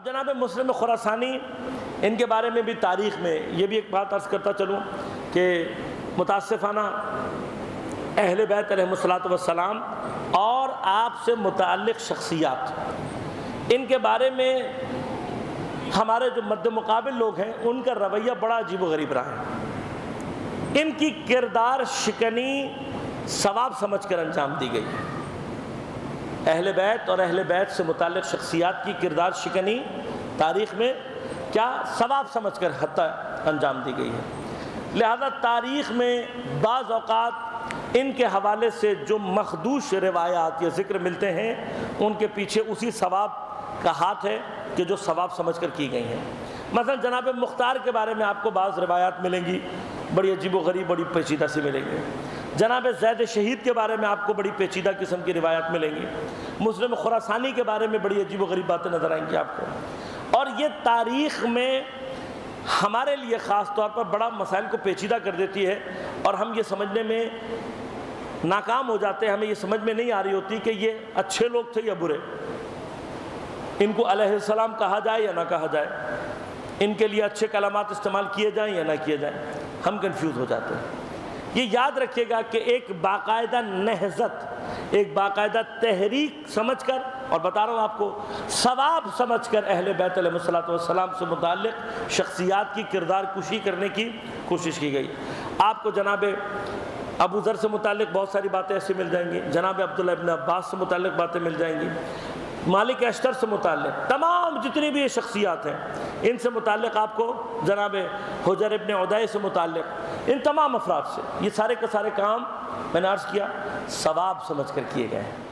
اب جناب مسلم خراسانی، ان کے بارے میں بھی تاریخ میں یہ بھی ایک بات عرض کرتا چلوں کہ متاسفانہ اہل بیت علیہ الصلوۃ والسلام اور آپ سے متعلق شخصیات، ان کے بارے میں ہمارے جو مد مقابل لوگ ہیں ان کا رویہ بڑا عجیب و غریب رہا ہے۔ ان کی کردار شکنی ثواب سمجھ کر انجام دی گئی ہے۔ اہل بیت اور اہل بیت سے متعلق شخصیات کی کردار شکنی تاریخ میں کیا ثواب سمجھ کر حتیٰ انجام دی گئی ہے۔ لہذا تاریخ میں بعض اوقات ان کے حوالے سے جو مخدوش روایات یا ذکر ملتے ہیں ان کے پیچھے اسی ثواب کا ہاتھ ہے کہ جو ثواب سمجھ کر کی گئی ہیں۔ مثلا جناب مختار کے بارے میں آپ کو بعض روایات ملیں گی بڑی عجیب و غریب، بڑی پیچیدہ سی ملیں گی۔ جناب زید شہید کے بارے میں آپ کو بڑی پیچیدہ قسم کی روایات ملیں گی۔ مسلم خراسانی کے بارے میں بڑی عجیب و غریب باتیں نظر آئیں گی آپ کو۔ اور یہ تاریخ میں ہمارے لیے خاص طور پر بڑا مسائل کو پیچیدہ کر دیتی ہے، اور ہم یہ سمجھنے میں ناکام ہو جاتے ہیں، ہمیں یہ سمجھ میں نہیں آ رہی ہوتی کہ یہ اچھے لوگ تھے یا برے، ان کو علیہ السلام کہا جائے یا نہ کہا جائے، ان کے لیے اچھے کلمات استعمال کیے جائیں یا نہ کیے جائیں، ہم کنفیوز ہو جاتے ہیں۔ یہ یاد رکھیے گا کہ ایک باقاعدہ نہضت، ایک باقاعدہ تحریک سمجھ کر، اور بتا رہا ہوں آپ کو ثواب سمجھ کر اہل بیت علیہ الصلوۃ والسلام سے متعلق شخصیات کی کردار کشی کرنے کی کوشش کی گئی۔ آپ کو جناب ابو ذر سے متعلق بہت ساری باتیں ایسی مل جائیں گی، جناب عبداللہ ابن عباس سے متعلق باتیں مل جائیں گی، مالک اشتر سے متعلق تمام جتنی بھی یہ شخصیات ہیں ان سے متعلق آپ کو جناب حجر ابن عدی سے متعلق ان تمام افراد سے یہ سارے کے سارے کام میں نے عرض کیا ثواب سمجھ کر کیے گئے ہیں۔